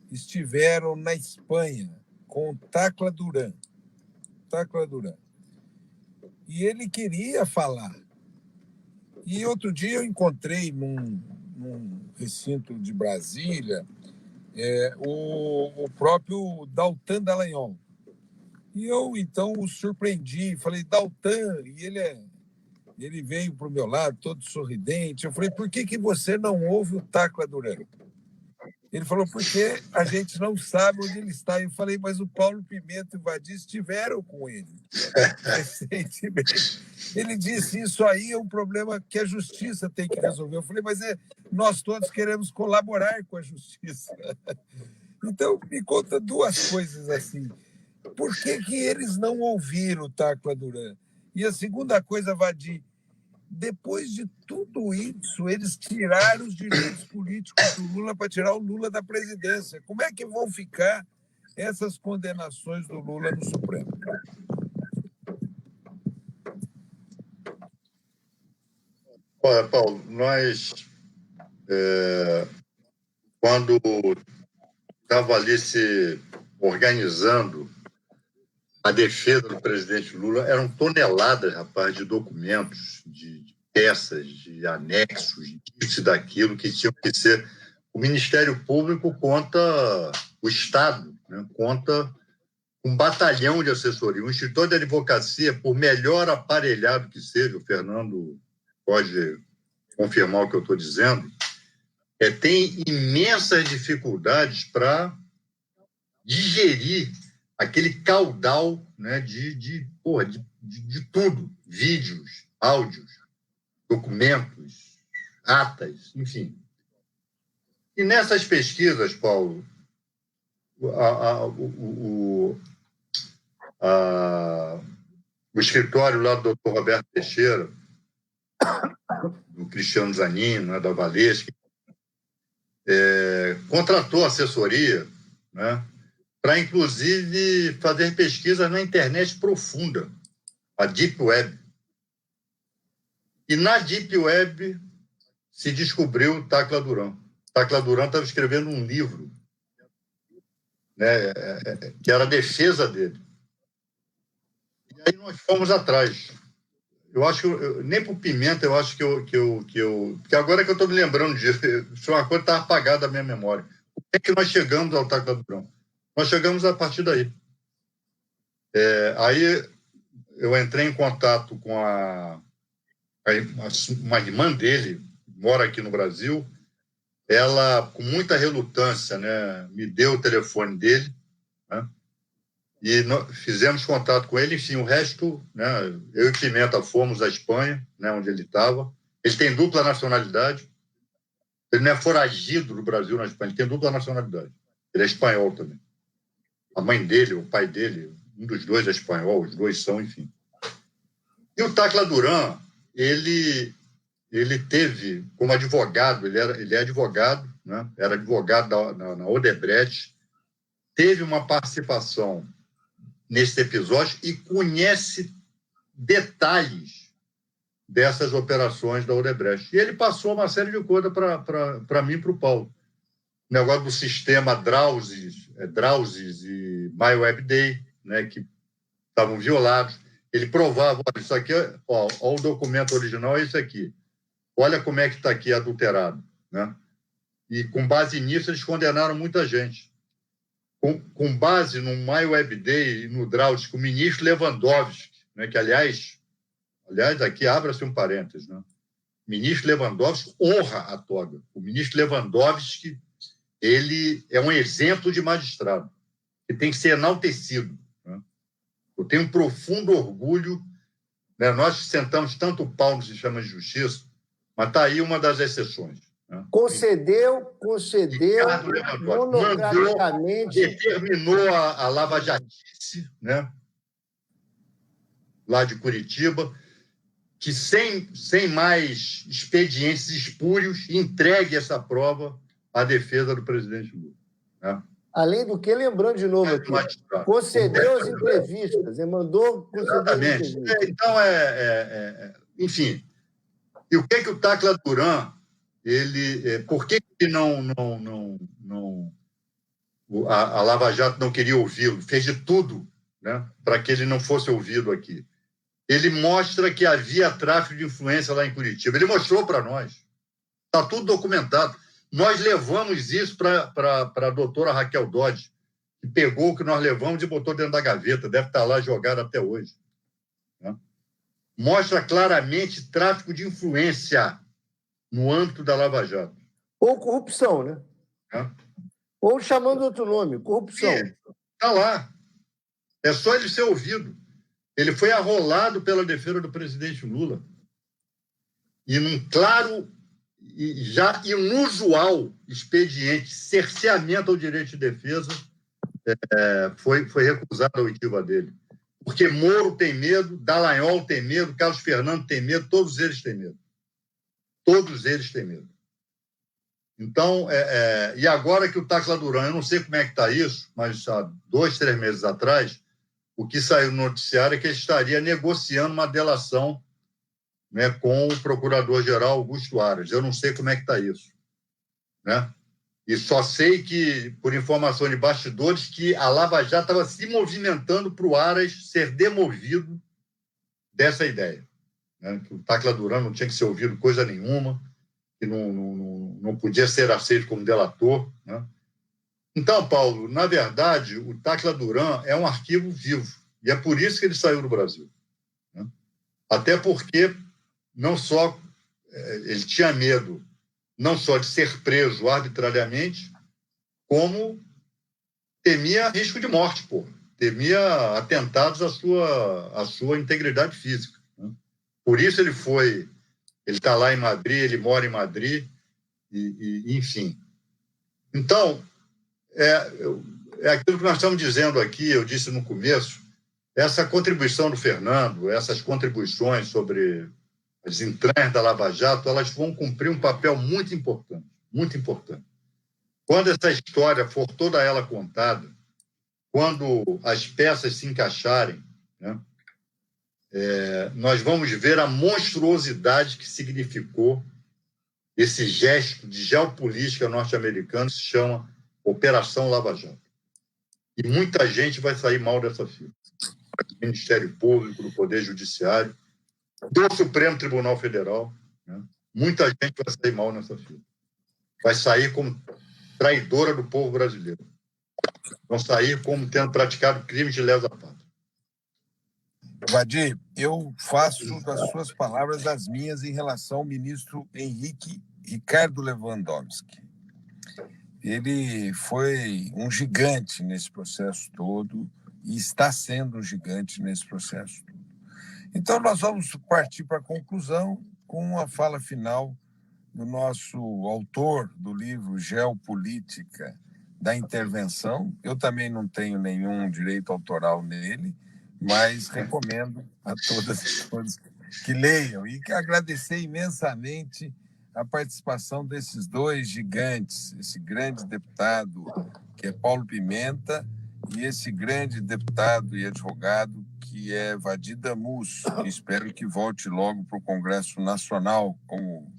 B: estiveram na Espanha com o Tacla Duran. E ele queria falar. E outro dia eu encontrei num recinto de Brasília o próprio Daltan Dallagnol. E eu, então, o surpreendi. Falei, Daltan, e ele veio para o meu lado, todo sorridente. Eu falei, por que você não ouve o Tacla Duran? Ele falou, porque a gente não sabe onde ele está. Eu falei, mas o Paulo Pimenta e o Vadi estiveram com ele recentemente. Ele disse, isso aí é um problema que a justiça tem que resolver. Eu falei, mas nós todos queremos colaborar com a justiça. Então, me conta duas coisas assim. Por que eles não ouviram o Tacla Duran? E a segunda coisa, Vadi, depois de tudo isso, eles tiraram os direitos políticos do Lula para tirar o Lula da presidência. Como é que vão ficar essas condenações do Lula no Supremo?
D: Olha, Paulo, nós, quando estava ali se organizando a defesa do presidente Lula, eram toneladas, rapaz, de documentos, de peças, de anexos, disso e daquilo, que tinham que ser... O Ministério Público conta o Estado, né? Conta um batalhão de assessoria. Um escritório de advocacia, por melhor aparelhado que seja, o Fernando pode confirmar o que eu estou dizendo, tem imensas dificuldades para digerir aquele caudal, né, de tudo, vídeos, áudios, documentos, atas, enfim. E nessas pesquisas, Paulo, o escritório lá do Dr. Roberto Teixeira, do Cristiano Zanin, né, da Valesca, contratou assessoria, né, para, inclusive, fazer pesquisas na internet profunda, a Deep Web. E na Deep Web se descobriu Tacla Duran. Tacla Duran estava escrevendo um livro, né, que era a defesa dele. E aí nós fomos atrás. Eu acho que nem por Pimenta, eu acho que eu porque agora que eu estou me lembrando disso, isso é uma coisa que está apagada da minha memória. Como é que nós chegamos ao Tacla Duran? Nós chegamos a partir daí. Aí eu entrei em contato com uma irmã dele, mora aqui no Brasil. Ela, com muita relutância, né, me deu o telefone dele, né, e fizemos contato com ele. Enfim, o resto, né, eu e Pimenta fomos à Espanha, né, onde ele estava. Ele tem dupla nacionalidade. Ele não é foragido do Brasil na Espanha, ele tem dupla nacionalidade. Ele é espanhol também. A mãe dele, o pai dele, um dos dois é espanhol, os dois são, enfim. E o Tacla Duran, ele teve, como advogado, ele é advogado, né? Era advogado na Odebrecht, teve uma participação nesse episódio e conhece detalhes dessas operações da Odebrecht. E ele passou uma série de coisas para mim e para o Paulo. O negócio do sistema Drowsys e MyWebDay, né, que estavam violados. Ele provava, olha, isso aqui, ó, o documento original é isso aqui. Olha como é que está aqui adulterado, né? E com base nisso eles condenaram muita gente. Com base no MyWebDay e no Drowsys, o ministro Lewandowski, né, que aliás aqui abra-se um parênteses, né? O ministro Lewandowski honra a toga. O ministro Lewandowski, ele é um exemplo de magistrado que tem que ser enaltecido, né? Eu tenho um profundo orgulho, né? Nós sentamos tanto o pau no sistema de justiça, mas está aí uma das exceções, né?
A: Concedeu monocraticamente.
D: Determinou a lava-jatice, né, lá de Curitiba, que sem mais expedientes espúrios, entregue essa prova à defesa do presidente Lula, né?
A: Além do que, lembrando de novo aqui, concedeu as entrevistas, mandou conceder as entrevistas.
D: Então, enfim. E o que o Tacla Duran, por que a Lava Jato não queria ouvi-lo? Fez de tudo, né, para que ele não fosse ouvido aqui. Ele mostra que havia tráfico de influência lá em Curitiba. Ele mostrou para nós. Está tudo documentado. Nós levamos isso para a doutora Raquel Dodge, que pegou o que nós levamos e botou dentro da gaveta. Deve estar lá jogado até hoje, né? Mostra claramente tráfico de influência no âmbito da Lava Jato.
A: Ou corrupção, né?
D: É.
A: Ou chamando outro nome, corrupção.
D: Está lá. É só ele ser ouvido. Ele foi arrolado pela defesa do presidente Lula. E num claro e já inusual expediente, cerceamento ao direito de defesa, foi recusada a oitiva dele. Porque Moro tem medo, Dallagnol tem medo, Carlos Fernando tem medo, todos eles têm medo. Todos eles têm medo. Então, e agora que o Tacla Duran, eu não sei como é que está isso, mas há 2, 3 meses atrás, o que saiu no noticiário é que ele estaria negociando uma delação, né, com o procurador-geral Augusto Aras. Eu não sei como é que está isso, né? E só sei que, por informação de bastidores, que a Lava Jato estava se movimentando para o Aras ser demovido dessa ideia, né? Que o Tacla Duran não tinha que ser ouvido coisa nenhuma, que não podia ser aceito como delator, né? Então, Paulo, na verdade, o Tacla Duran é um arquivo vivo, e é por isso que ele saiu do Brasil, né? Até porque não só ele tinha medo não só de ser preso arbitrariamente, como temia risco de morte, temia atentados à sua integridade física, né? Por isso ele está lá em Madrid, ele mora em Madrid, enfim. Então, é aquilo que nós estamos dizendo aqui, eu disse no começo, essa contribuição do Fernando, essas contribuições sobre as entranhas da Lava Jato, elas vão cumprir um papel muito importante, muito importante. Quando essa história for toda ela contada, quando as peças se encaixarem, né, nós vamos ver a monstruosidade que significou esse gesto de geopolítica norte-americana que se chama Operação Lava Jato. E muita gente vai sair mal dessa fila. Do Ministério Público, do Poder Judiciário, do Supremo Tribunal Federal, né? Muita gente vai sair mal nessa fila. Vai sair como traidora do povo brasileiro. Vão sair como tendo praticado crimes de lesa pátria.
B: Vadir, eu faço das suas palavras as minhas em relação ao ministro Ricardo Lewandowski. Ele foi um gigante nesse processo todo e está sendo um gigante nesse processo todo. Então, nós vamos partir para a conclusão com a fala final do nosso autor do livro Geopolítica da Intervenção. Eu também não tenho nenhum direito autoral nele, mas recomendo a todas e todos que leiam e que agradecer imensamente a participação desses dois gigantes, esse grande deputado que é Paulo Pimenta e esse grande deputado e advogado que é Vadir Damus, que espero que volte logo para o Congresso Nacional, como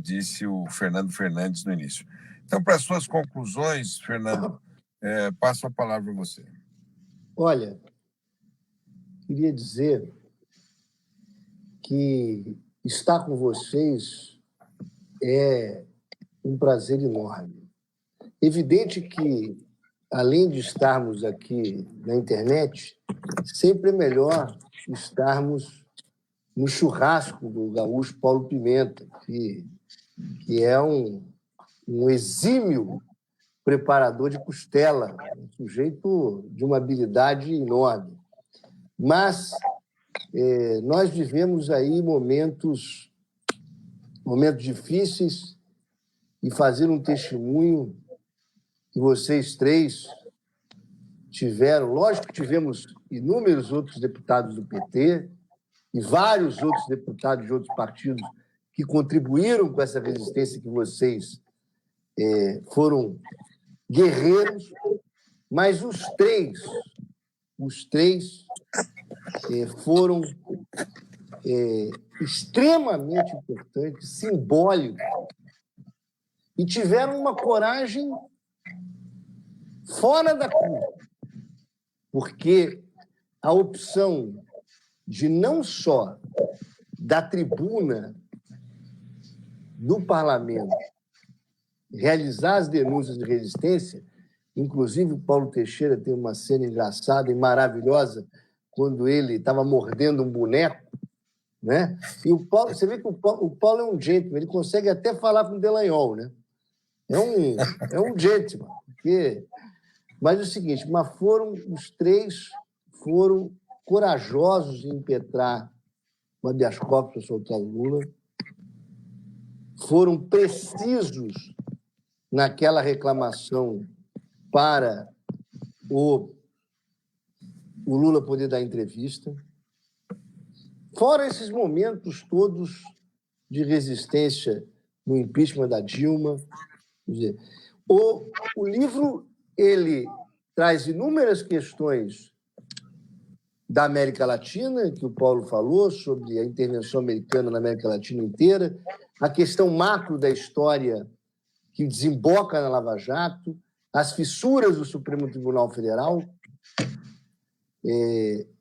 B: disse o Fernando Fernandes no início. Então, para as suas conclusões, Fernando, passo a palavra a você.
A: Olha, queria dizer que estar com vocês é um prazer enorme. Evidente que, além de estarmos aqui na internet, sempre é melhor estarmos no churrasco do gaúcho Paulo Pimenta, que é um exímio preparador de costela, um sujeito de uma habilidade enorme. Mas nós vivemos aí momentos difíceis e fazer um testemunho que vocês três tiveram. Lógico que tivemos inúmeros outros deputados do PT e vários outros deputados de outros partidos que contribuíram com essa resistência que vocês foram guerreiros, mas os três foram extremamente importantes, simbólicos, e tiveram uma coragem fora da curva, porque a opção de não só da tribuna do parlamento realizar as denúncias de resistência, inclusive o Paulo Teixeira tem uma cena engraçada e maravilhosa quando ele estava mordendo um boneco, né? E o Paulo, você vê que o Paulo é um gentleman, ele consegue até falar com o Delanhol, né? É um gentleman. Mas é o seguinte, os três foram corajosos em impetrar o habeas corpus para soltar o Lula, foram precisos naquela reclamação para o Lula poder dar entrevista, fora esses momentos todos de resistência no impeachment da Dilma. Quer dizer, o livro ele traz inúmeras questões da América Latina, que o Paulo falou, sobre a intervenção americana na América Latina inteira, a questão macro da história que desemboca na Lava Jato, as fissuras do Supremo Tribunal Federal,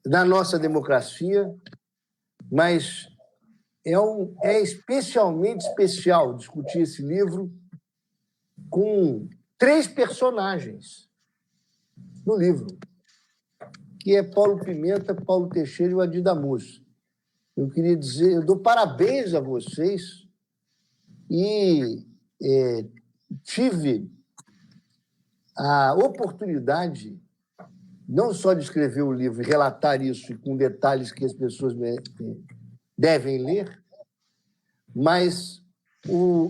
A: da nossa democracia, mas é especialmente especial discutir esse livro com 3 personagens no livro, que é Paulo Pimenta, Paulo Teixeira e o Vadir Damus. Eu queria dizer, eu dou parabéns a vocês e tive a oportunidade não só de escrever o livro e relatar isso com detalhes que as pessoas devem ler, mas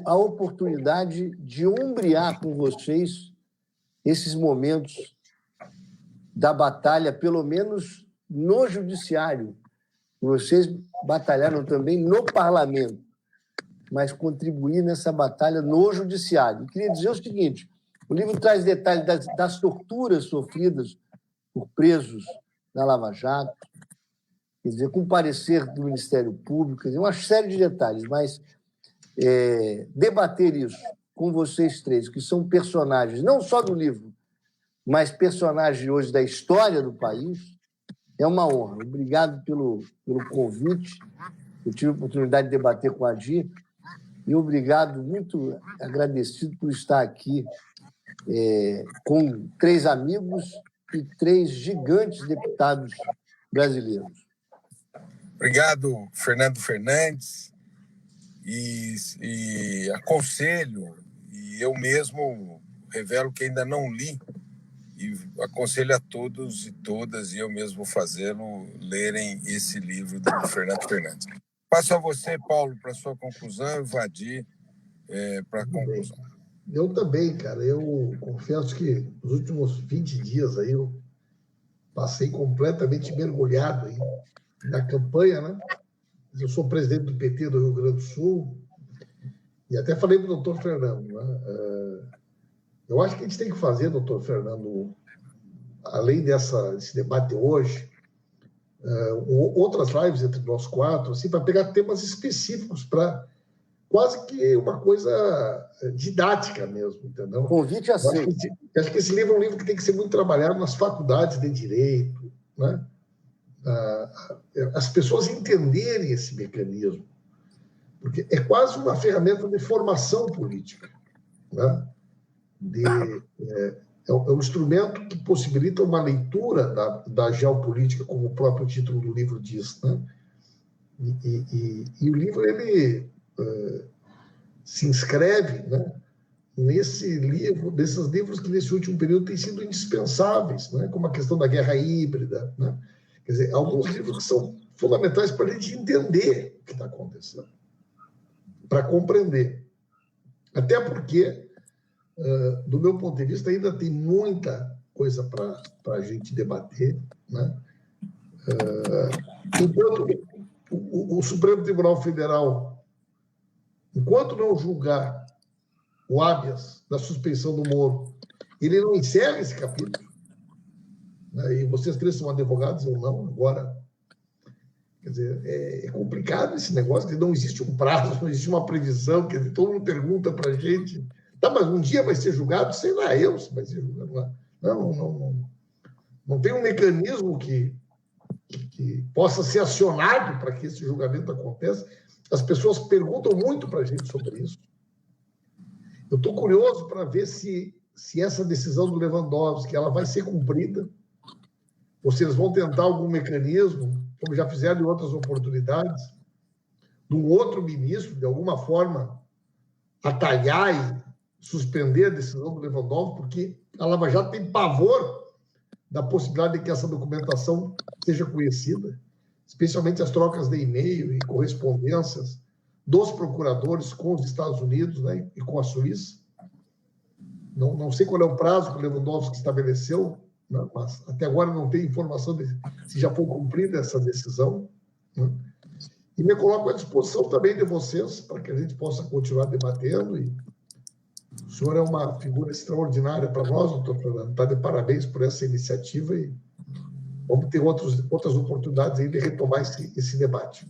A: a oportunidade de ombrear com vocês esses momentos da batalha, pelo menos no judiciário. Vocês batalharam também no parlamento, mas contribuir nessa batalha no judiciário. Eu queria dizer o seguinte, o livro traz detalhes das torturas sofridas por presos na Lava Jato, quer dizer, com parecer do Ministério Público, quer dizer, uma série de detalhes, mas debater isso com vocês três, que são personagens, não só do livro, mas personagens hoje da história do país, é uma honra. Obrigado pelo convite. Eu tive a oportunidade de debater com a Adi e obrigado, muito agradecido por estar aqui com 3 amigos e 3 gigantes deputados brasileiros.
B: Obrigado, Fernando Fernandes, e aconselho, e eu mesmo revelo que ainda não li, e aconselho a todos e todas, e eu mesmo fazê-lo, lerem esse livro do Fernando Fernandes. Passo a você, Paulo, para a sua conclusão, e Vadir para a conclusão.
C: Eu também, cara. Eu confesso que nos últimos 20 dias aí eu passei completamente mergulhado aí na campanha, né? Eu sou presidente do PT do Rio Grande do Sul e até falei para o doutor Fernando, né? Eu acho que a gente tem que fazer, doutor Fernando, além desse debate hoje, outras lives entre nós 4, assim, para pegar temas específicos para quase que uma coisa didática mesmo, entendeu?
A: Convite aceito.
C: Acho que esse livro é um livro que tem que ser muito trabalhado nas faculdades de direito, né? As pessoas entenderem esse mecanismo, porque é quase uma ferramenta de formação política, né? É um instrumento que possibilita uma leitura da geopolítica, como o próprio título do livro diz, né? E o livro, ele se inscreve, né, nesses livros que nesse último período têm sido indispensáveis, né, como a questão da guerra híbrida, né? Quer dizer, alguns livros que são fundamentais para a gente entender o que está acontecendo, para compreender. Até porque, do meu ponto de vista, ainda tem muita coisa para a gente debater, né? Enquanto o Supremo Tribunal Federal, enquanto não julgar o habeas da suspeição do Moro, ele não encerra esse capítulo, né? E vocês três são advogados ou não, agora, quer dizer, é complicado esse negócio, que não existe um prazo, não existe uma previsão, quer dizer, todo mundo pergunta para a gente, tá, mas um dia vai ser julgado, sei lá eu se vai ser julgado lá. Não tem um mecanismo que possa ser acionado para que esse julgamento aconteça. As pessoas perguntam muito para a gente sobre isso. Eu estou curioso para ver se essa decisão do Lewandowski ela vai ser cumprida, ou se eles vão tentar algum mecanismo, como já fizeram em outras oportunidades, de um outro ministro, de alguma forma, atalhar e suspender a decisão do Lewandowski, porque a Lava Jato tem pavor da possibilidade de que essa documentação seja conhecida, especialmente as trocas de e-mail e correspondências dos procuradores com os Estados Unidos, né, e com a Suíça. Não sei qual é o prazo que o Lewandowski estabeleceu, né, mas até agora não tem informação de se já foi cumprida essa decisão, né? E me coloco à disposição também de vocês para que a gente possa continuar debatendo. E o senhor é uma figura extraordinária para nós, doutor Fernando. Está de parabéns por essa iniciativa e vamos ter outras oportunidades aí de retomar esse debate.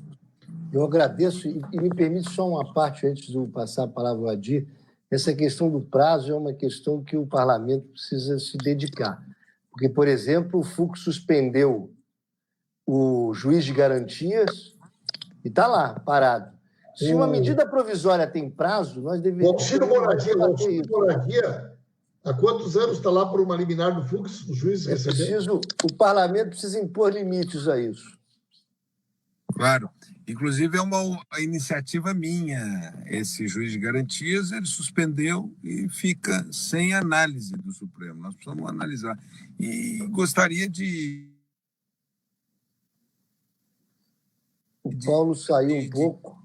A: Eu agradeço e me permite só uma parte antes de eu passar a palavra ao Adir. Essa questão do prazo é uma questão que o parlamento precisa se dedicar. Porque, por exemplo, o Fux suspendeu o juiz de garantias e está lá, parado. Se uma medida provisória tem prazo, nós deveríamos...
C: O auxílio moradia, há quantos anos está lá por uma liminar do Fux, o juiz recebeu?
A: O parlamento precisa impor limites a isso.
B: Claro. Inclusive, é uma iniciativa minha. Esse juiz de garantias, ele suspendeu e fica sem análise do Supremo. Nós precisamos analisar. E gostaria de...
A: O Paulo saiu um pouco.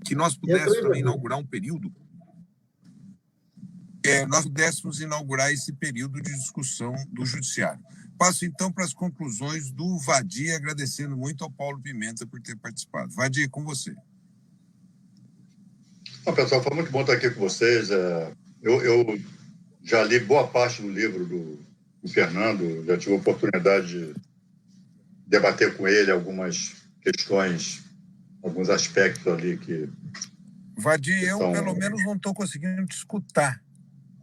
B: Que nós pudéssemos também inaugurar um período. Nós pudéssemos inaugurar esse período de discussão do judiciário. Passo, então, para as conclusões do Vadi, agradecendo muito ao Paulo Pimenta por ter participado. Vadi, é com você.
D: Bom, pessoal, foi muito bom estar aqui com vocês. Eu já li boa parte do livro do Fernando, já tive a oportunidade de debater com ele algumas questões, alguns aspectos ali que...
B: Vadi, eu pelo menos não estou conseguindo te escutar.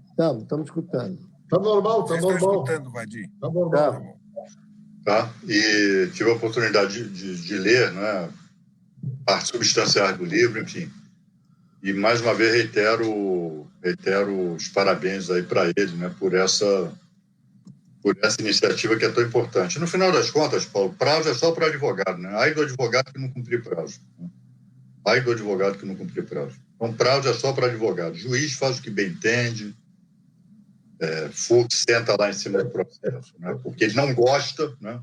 A: Estamos escutando.
C: Tá normal, tá
B: Vocês estão
C: normal.
B: escutando, Vadi?
C: Tá normal.
D: Tá? E tive a oportunidade de ler, né, partes substanciais do livro, enfim. E, mais uma vez, reitero os parabéns aí para ele, né, por essa iniciativa que é tão importante. No final das contas, Paulo, prazo é só para advogado, né? Ai do advogado que não cumprir prazo. Né? Ai do advogado que não cumprir prazo. Então, prazo é só para advogado. Juiz faz o que bem entende, Fux senta lá em cima do processo, né? Porque ele não gosta, né?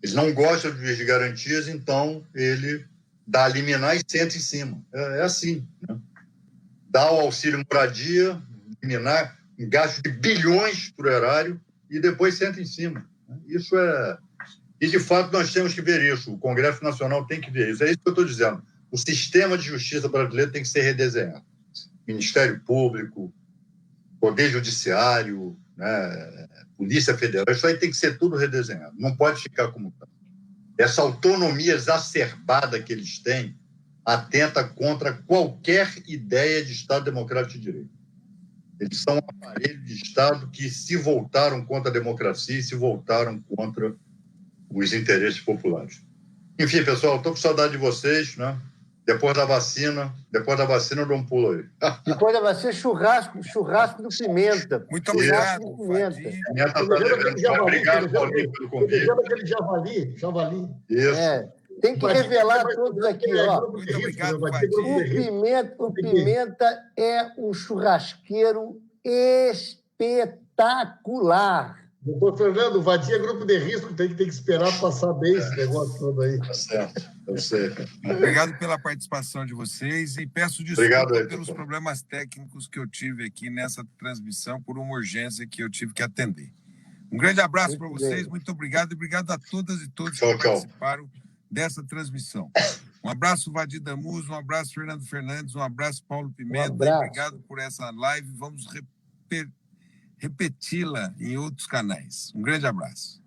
D: Ele não gosta do juiz de garantias, então ele dá a liminar e senta em cima. É assim, né? Dá o auxílio moradia, liminar, um gasto de bilhões para o erário e depois senta em cima. Isso é... E, de fato, nós temos que ver isso. O Congresso Nacional tem que ver isso. É isso que eu estou dizendo. O sistema de justiça brasileiro tem que ser redesenhado. Ministério Público, Poder Judiciário, né, Polícia Federal, isso aí tem que ser tudo redesenhado. Não pode ficar como está. Essa autonomia exacerbada que eles têm atenta contra qualquer ideia de Estado Democrático de Direito. Eles são um aparelho de Estado que se voltaram contra a democracia e se voltaram contra os interesses populares. Enfim, pessoal, estou com saudade de vocês, né? Depois da vacina eu dou um pulo aí.
A: Depois da vacina, churrasco do Pimenta.
B: Muito
A: Churrasco
B: obrigado,
A: do Pimenta.
B: Vadi.
D: Pimenta tá devendo. Obrigado, Paulinho, pelo convite.
C: Aquele javali.
D: Isso.
A: Tem que revelar todos aqui, ó.
B: Muito obrigado, Vadi.
A: O Pimenta é um churrasqueiro espetacular.
C: Doutor Fernando, o Vadi é grupo de risco, tem que esperar passar bem esse negócio todo aí.
D: Tá certo, eu sei.
B: Obrigado pela participação de vocês e peço desculpa pelos problemas técnicos que eu tive aqui nessa transmissão por uma urgência que eu tive que atender. Um grande abraço para vocês, muito obrigado e obrigado a todas e todos que participaram dessa transmissão. Um abraço, Vadi Damus, um abraço, Fernando Fernandes, um abraço, Paulo Pimenta. Obrigado por essa live. Vamos repeti-la em outros canais. Um grande abraço.